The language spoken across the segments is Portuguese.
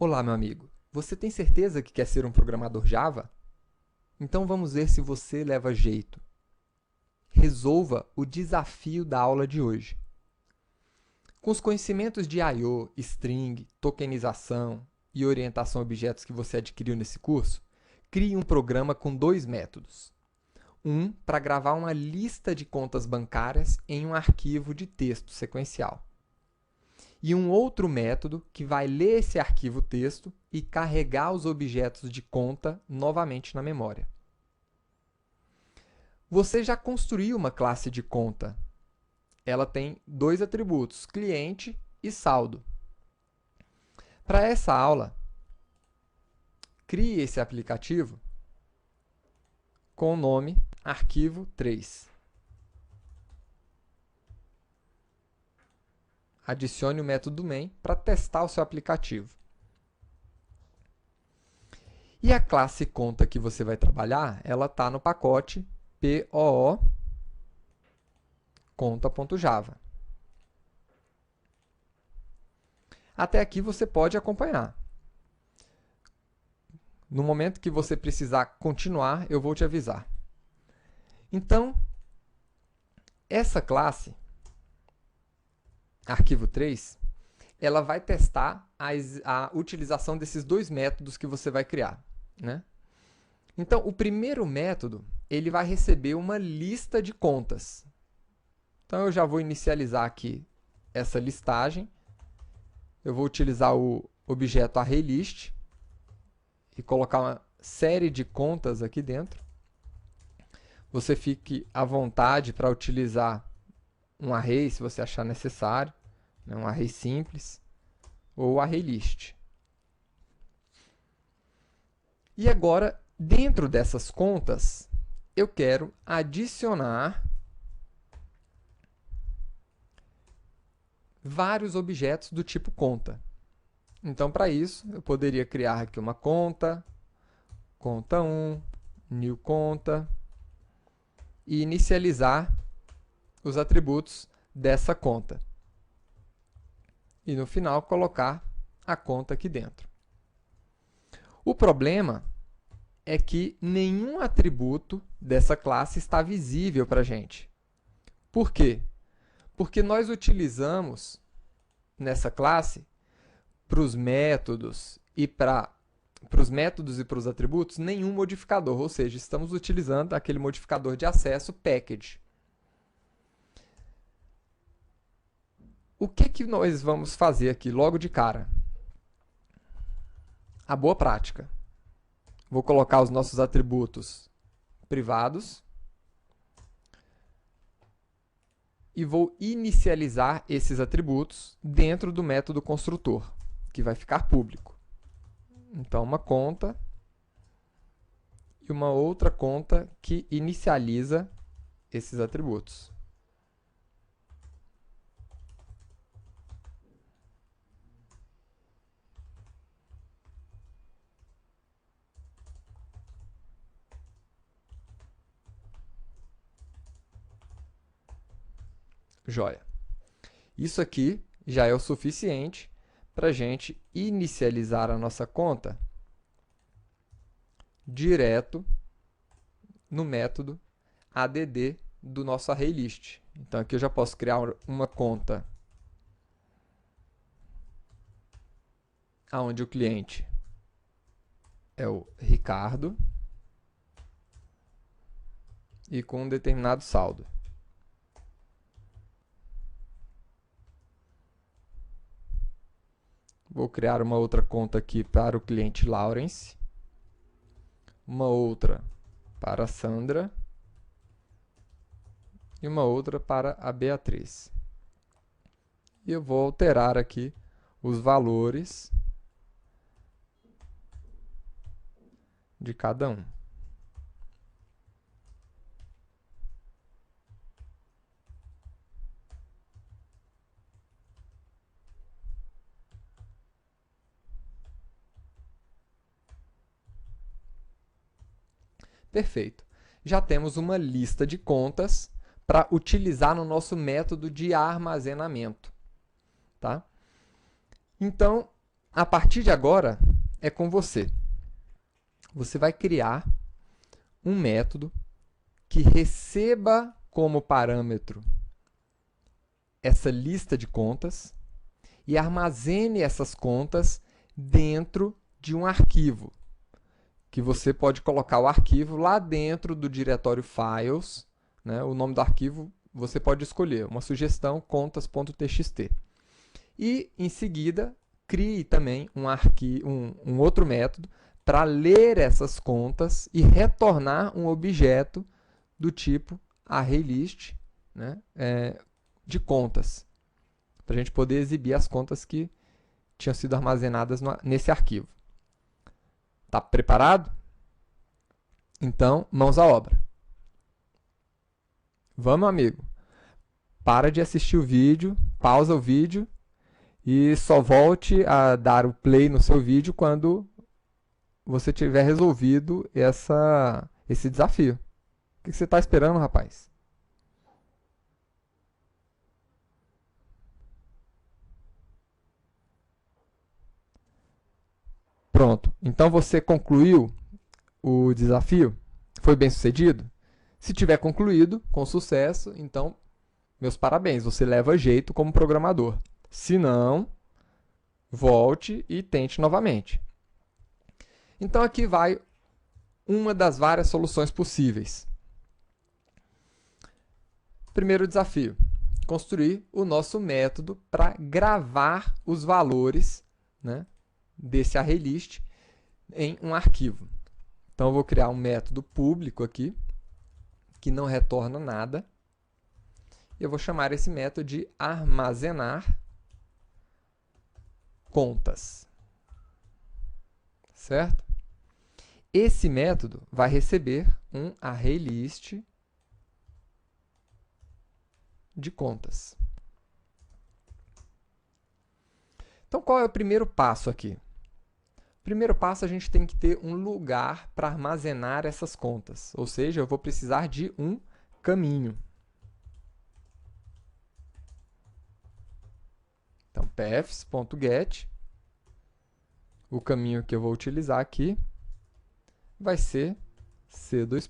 Olá, meu amigo. Você tem certeza que quer ser um programador Java? Então vamos ver se você leva jeito. Resolva o desafio da aula de hoje. Com os conhecimentos de I/O, string, tokenização e orientação a objetos que você adquiriu nesse curso, crie um programa com dois métodos. Um para gravar uma lista de contas bancárias em um arquivo de texto sequencial. E um outro método que vai ler esse arquivo texto e carregar os objetos de conta novamente na memória. Você já construiu uma classe de conta. Ela tem dois atributos, cliente e saldo. Para essa aula, crie esse aplicativo com o nome arquivo3. Adicione o método main para testar o seu aplicativo. E a classe conta que você vai trabalhar, ela está no pacote POO conta.java. Até aqui você pode acompanhar. No momento que você precisar continuar, eu vou te avisar. Então, essa classe arquivo3, ela vai testar a utilização desses dois métodos que você vai criar, né? Então, o primeiro método, ele vai receber uma lista de contas. Então, eu já vou inicializar aqui essa listagem. Eu vou utilizar o objeto ArrayList e colocar uma série de contas aqui dentro. Você fique à vontade para utilizar um array, se você achar necessário, né? Um array simples, ou ArrayList. E agora, dentro dessas contas, eu quero adicionar vários objetos do tipo conta. Então, para isso, eu poderia criar aqui uma conta, conta1, new conta, e inicializar os atributos dessa conta. E no final, colocar a conta aqui dentro. O problema é que nenhum atributo dessa classe está visível para a gente. Por quê? Porque nós utilizamos nessa classe para os métodos e para os atributos nenhum modificador, ou seja, estamos utilizando aquele modificador de acesso package. O que nós vamos fazer aqui logo de cara? A boa prática. Vou colocar os nossos atributos privados e vou inicializar esses atributos dentro do método construtor, que vai ficar público. Então, uma conta e uma outra conta que inicializa esses atributos. Joia. Isso aqui já é o suficiente para a gente inicializar a nossa conta direto no método add do nosso ArrayList. Então, aqui eu já posso criar uma conta onde o cliente é o Ricardo e com um determinado saldo. Vou criar uma outra conta aqui para o cliente Lawrence, uma outra para a Sandra e uma outra para a Beatriz. E eu vou alterar aqui os valores de cada um. Perfeito. Já temos uma lista de contas para utilizar no nosso método de armazenamento. Tá? Então, A partir de agora, é com você. Você vai criar um método que receba como parâmetro essa lista de contas e armazene essas contas dentro de um arquivo, que você pode colocar o arquivo lá dentro do diretório Files, né? O nome do arquivo você pode escolher, uma sugestão, contas.txt. E, em seguida, crie também um outro método para ler essas contas e retornar um objeto do tipo ArrayList, né? De contas, para a gente poder exibir as contas que tinham sido armazenadas nesse arquivo. Está preparado? Então, mãos à obra. Vamos, amigo. Para de assistir o vídeo, pausa o vídeo e só volte a dar o play no seu vídeo quando você tiver resolvido esse desafio. O que você está esperando, rapaz? Pronto. Então você concluiu o desafio? Foi bem sucedido? Se tiver concluído com sucesso, então, meus parabéns, você leva jeito como programador. Se não, volte e tente novamente. Então aqui vai uma das várias soluções possíveis. Primeiro desafio: construir o nosso método para gravar os valores, né, desse ArrayList em um arquivo. Então eu vou criar um método público aqui, que não retorna nada. Eu vou chamar esse método de armazenar contas. Certo? Esse método vai receber um ArrayList de contas. Então, qual é o primeiro passo aqui? Primeiro passo, a gente tem que ter um lugar para armazenar essas contas. Ou seja, eu vou precisar de um caminho. Então, paths.get, o caminho que eu vou utilizar aqui vai ser c:/xti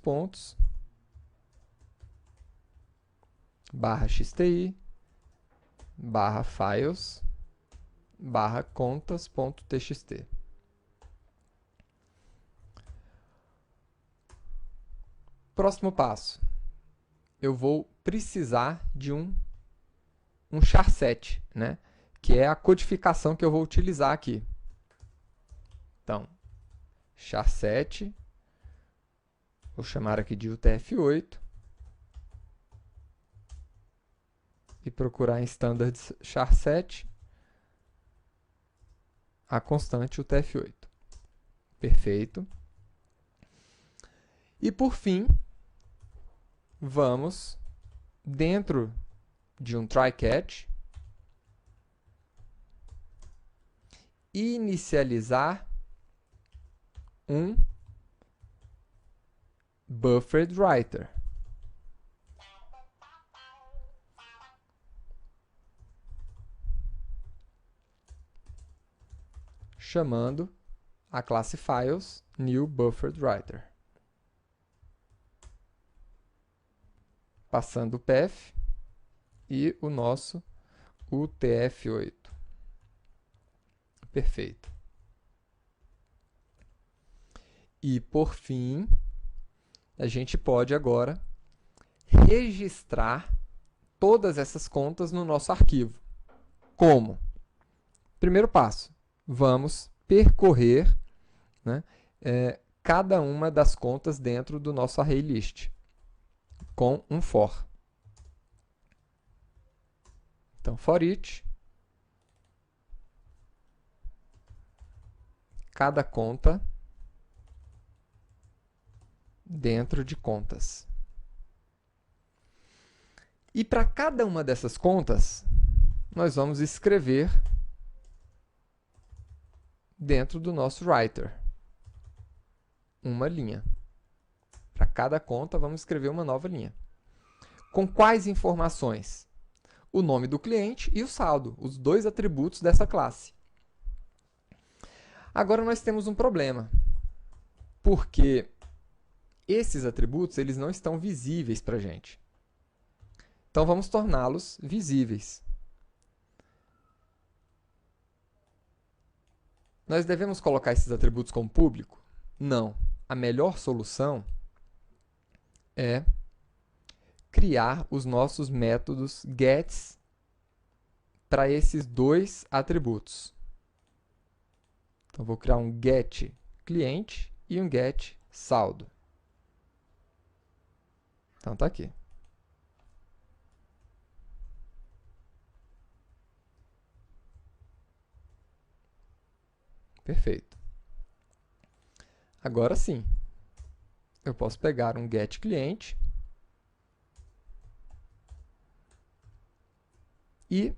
/files /contas.txt. Próximo passo, eu vou precisar de um charset, né? Que é a codificação que eu vou utilizar aqui. Então, charset, vou chamar aqui de UTF-8 e procurar em standards charset a constante UTF-8. Perfeito. E por fim, vamos dentro de um try-catch inicializar um buffered writer. Chamando a classe files new buffered writer. Passando o path e o nosso UTF-8. Perfeito. E, por fim, a gente pode agora registrar todas essas contas no nosso arquivo. Como? Primeiro passo, vamos percorrer, né, cada uma das contas dentro do nosso ArrayList com um for. Então, for each, cada conta dentro de contas. E para cada uma dessas contas, nós vamos escrever dentro do nosso writer uma linha. Para cada conta, vamos escrever uma nova linha. Com quais informações? O nome do cliente e o saldo, os dois atributos dessa classe. Agora nós temos um problema, porque esses atributos eles não estão visíveis para a gente. Então, vamos torná-los visíveis. Nós devemos colocar esses atributos como público? Não. A melhor solução é criar os nossos métodos gets para esses dois atributos. Então, vou criar um get cliente e um get saldo. Então, está aqui. Perfeito. Agora sim, eu posso pegar um get cliente e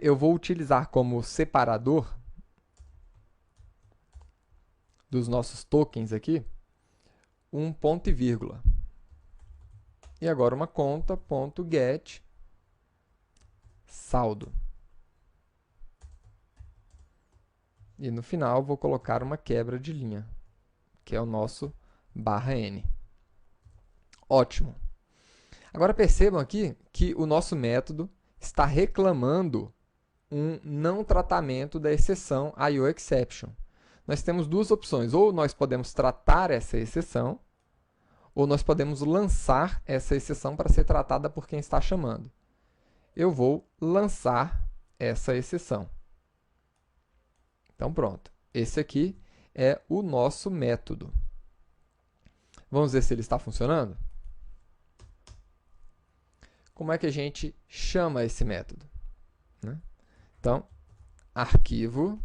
eu vou utilizar como separador dos nossos tokens aqui um ponto e vírgula. E agora uma conta.get saldo. E no final vou colocar uma quebra de linha, que é o nosso /n. Ótimo. Agora percebam aqui que o nosso método está reclamando um não tratamento da exceção IOException. Nós temos duas opções, ou nós podemos tratar essa exceção, ou nós podemos lançar essa exceção para ser tratada por quem está chamando. Eu vou lançar essa exceção. Então, pronto. Esse aqui é o nosso método. Vamos ver se ele está funcionando? Como é que a gente chama esse método? Né? Então, arquivo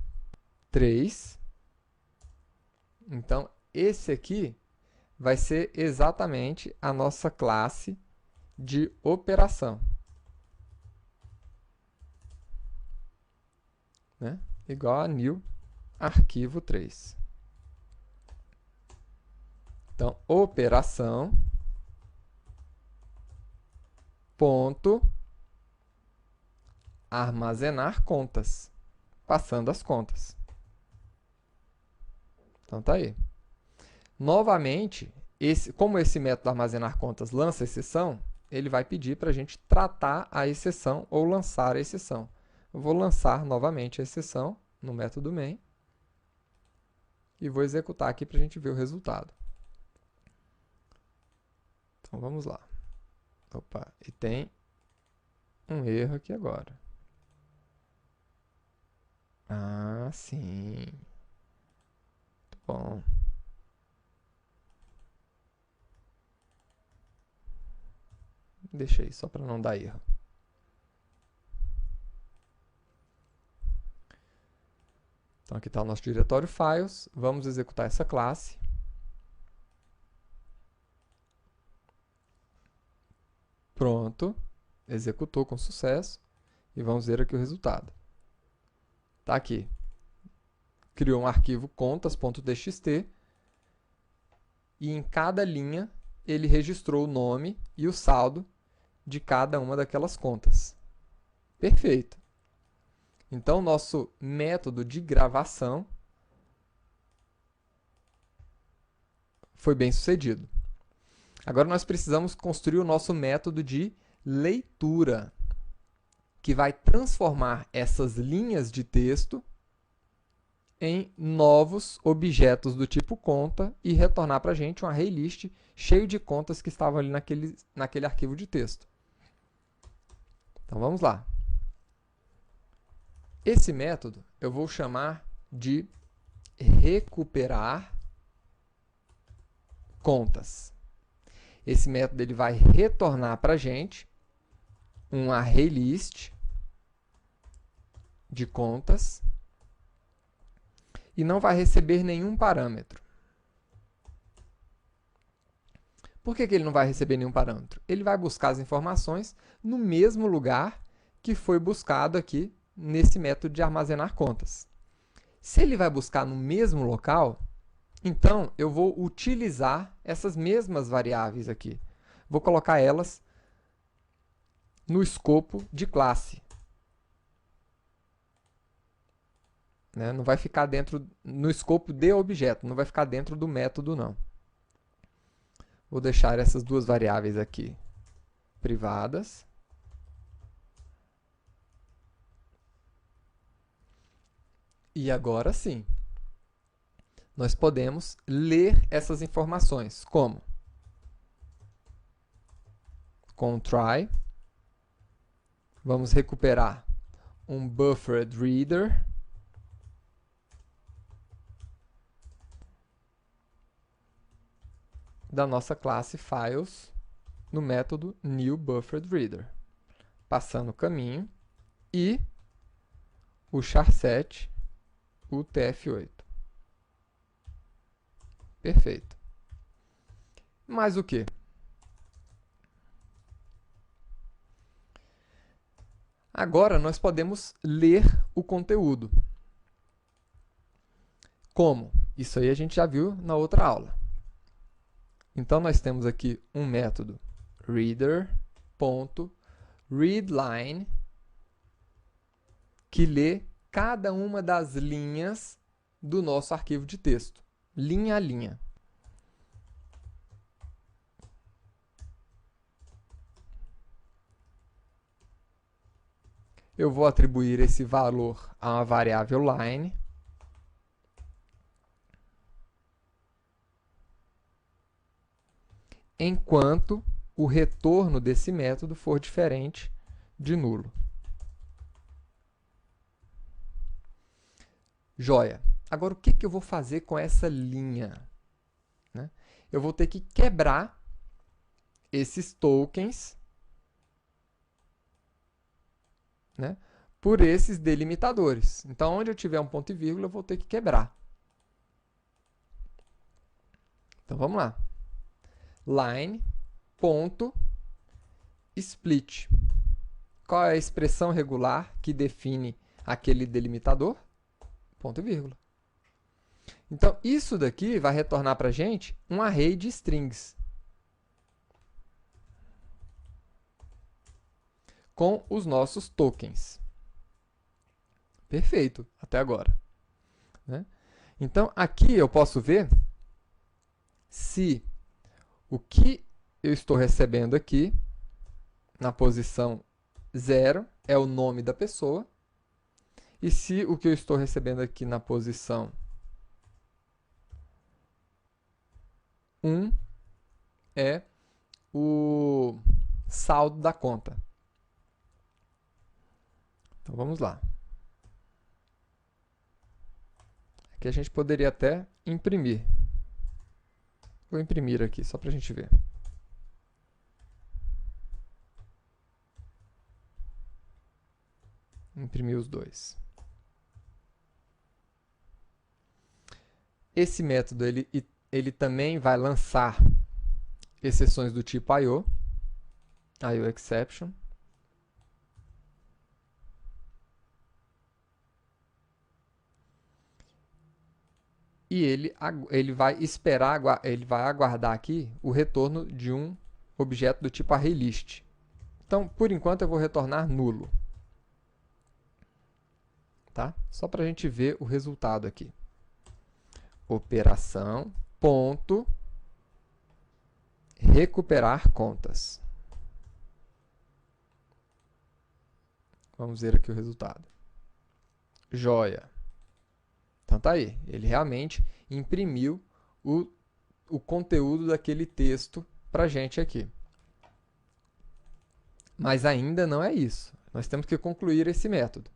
3. Então, esse aqui vai ser exatamente a nossa classe de operação. Né? Igual a new arquivo 3. Então, operação ponto armazenar contas, passando as contas. Então, tá aí. Novamente, como esse método armazenar contas lança exceção, ele vai pedir para a gente tratar a exceção ou lançar a exceção. Eu vou lançar novamente a exceção no método main e vou executar aqui para a gente ver o resultado. Então, vamos lá. Opa, e tem um erro aqui agora. Ah, sim. Muito bom. Deixei, só para não dar erro. Então, aqui está o nosso diretório files. Vamos executar essa classe. Pronto. Executou com sucesso. E vamos ver aqui o resultado. Está aqui. Criou um arquivo contas.txt. E em cada linha, ele registrou o nome e o saldo de cada uma daquelas contas. Perfeito. Então, nosso método de gravação foi bem sucedido. Agora, nós precisamos construir o nosso método de leitura, que vai transformar essas linhas de texto em novos objetos do tipo conta e retornar para a gente um array list cheio de contas que estavam ali naquele arquivo de texto. Então, vamos lá. Esse método eu vou chamar de recuperar contas. Esse método ele vai retornar para a gente um array list de contas e não vai receber nenhum parâmetro. Por que ele não vai receber nenhum parâmetro? Ele vai buscar as informações no mesmo lugar que foi buscado aqui nesse método de armazenar contas. Se ele vai buscar no mesmo local, então eu vou utilizar essas mesmas variáveis aqui. Vou colocar elas no escopo de classe. né? Não vai ficar dentro, no escopo de objeto, não vai ficar dentro do método, não. Vou deixar essas duas variáveis aqui privadas. E agora sim, nós podemos ler essas informações. Como? Com try, vamos recuperar um buffered reader. Da nossa classe files no método newBufferedReader, passando o caminho e o char7, o tf8. Perfeito. Mais o que? Agora nós podemos ler o conteúdo. Como? Isso aí a gente já viu na outra aula. Então nós temos aqui um método reader.readLine que lê cada uma das linhas do nosso arquivo de texto, linha a linha. Eu vou atribuir esse valor a uma variável line. Enquanto o retorno desse método for diferente de nulo. Joia. Agora, o que eu vou fazer com essa linha? Né? Eu vou ter que quebrar esses tokens, né, por esses delimitadores. Então, onde eu tiver um ponto e vírgula, eu vou ter que quebrar. Então, vamos lá. Line.split. Qual é a expressão regular que define aquele delimitador? Ponto e vírgula. Então, isso daqui vai retornar para a gente um array de strings. Com os nossos tokens. Perfeito, até agora. Né? Então, aqui eu posso ver se o que eu estou recebendo aqui, na posição 0, é o nome da pessoa, e se o que eu estou recebendo aqui na posição 1 é o saldo da conta. Então, vamos lá. Aqui a gente poderia até imprimir. Vou imprimir aqui, só para a gente ver. Imprimir os dois. Esse método, ele também vai lançar exceções do tipo IO exception. E ele vai esperar, ele vai aguardar aqui o retorno de um objeto do tipo ArrayList. Então, por enquanto, eu vou retornar nulo. Tá? Só para a gente ver o resultado aqui. Operação, ponto, recuperar contas. Vamos ver aqui o resultado. Joia. Então tá aí, ele realmente imprimiu o conteúdo daquele texto para a gente aqui. Mas ainda não é isso. Nós temos que concluir esse método.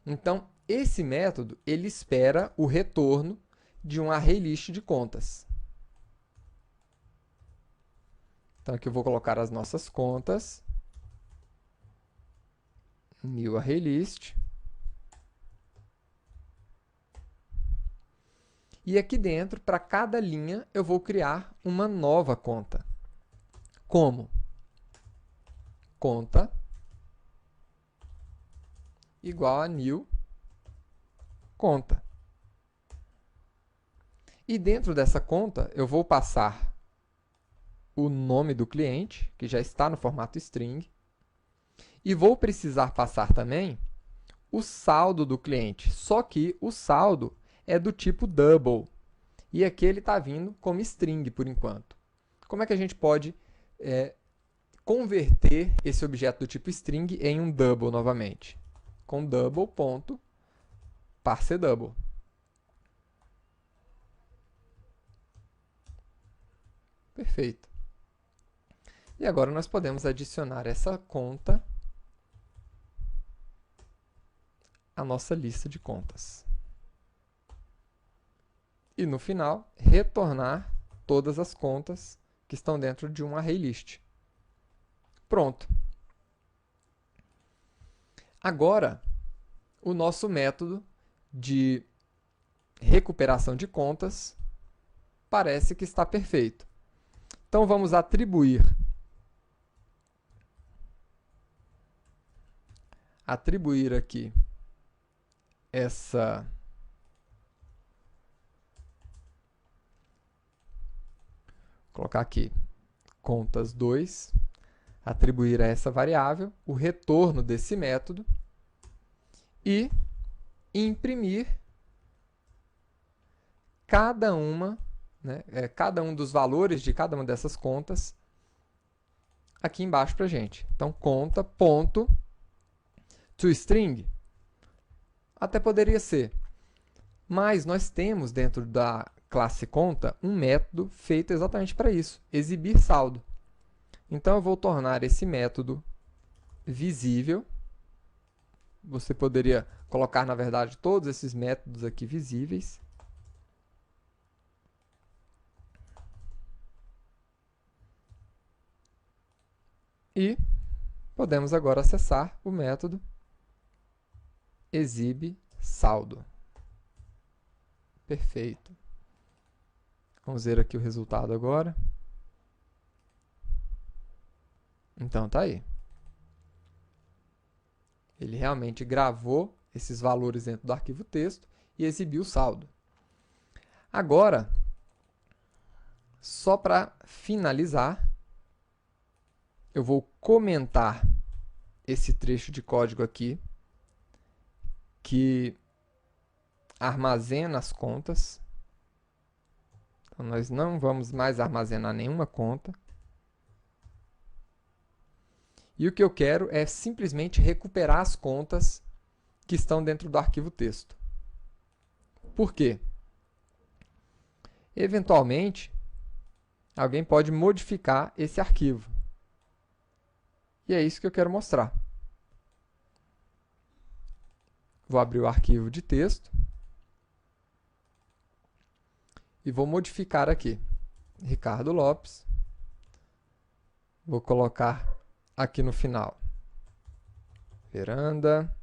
Então, esse método, ele espera o retorno de um ArrayList de contas. Então, aqui eu vou colocar as nossas contas. New ArrayList. E aqui dentro, para cada linha, eu vou criar uma nova conta. Como? Conta igual a new conta. E dentro dessa conta, eu vou passar o nome do cliente, que já está no formato string, e vou precisar passar também o saldo do cliente, só que o saldo é do tipo double. E aqui ele está vindo como string por enquanto. Como é que a gente pode converter esse objeto do tipo string em um double novamente? Com double.parseDouble. Perfeito. E agora nós podemos adicionar essa conta à nossa lista de contas. E no final, retornar todas as contas que estão dentro de um ArrayList. Pronto. Agora, o nosso método de recuperação de contas parece que está perfeito. Então, vamos atribuir aqui essa colocar aqui contas 2, atribuir a essa variável o retorno desse método e imprimir cada um dos valores de cada uma dessas contas aqui embaixo para a gente. Então, conta.toString até poderia ser, mas nós temos dentro da classe conta um método feito exatamente para isso, exibir saldo. Então, eu vou tornar esse método visível. Você poderia colocar, na verdade, todos esses métodos aqui visíveis. E podemos agora acessar o método exibe saldo. Perfeito. Vamos ver aqui o resultado agora. Então, tá aí. Ele realmente gravou esses valores dentro do arquivo texto e exibiu o saldo. Agora, só para finalizar, eu vou comentar esse trecho de código aqui, que armazena as contas. Então, nós não vamos mais armazenar nenhuma conta. E o que eu quero é simplesmente recuperar as contas que estão dentro do arquivo texto. Por quê? Eventualmente, alguém pode modificar esse arquivo. E é isso que eu quero mostrar. Vou abrir o arquivo de texto e vou modificar aqui. Ricardo Lopes. Vou colocar aqui no final. Veranda.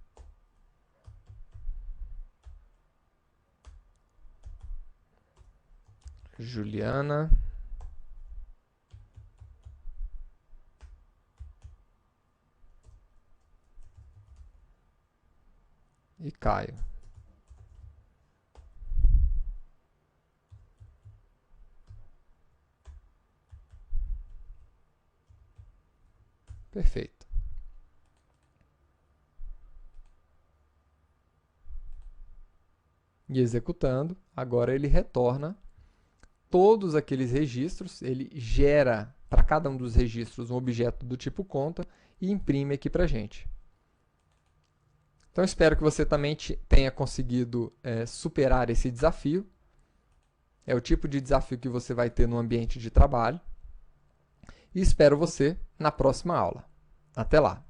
Juliana. E Caio. Perfeito. E executando, agora ele retorna todos aqueles registros, ele gera para cada um dos registros um objeto do tipo conta e imprime aqui para a gente. Então, espero que você também tenha conseguido superar esse desafio. É o tipo de desafio que você vai ter no ambiente de trabalho. E espero você na próxima aula. Até lá!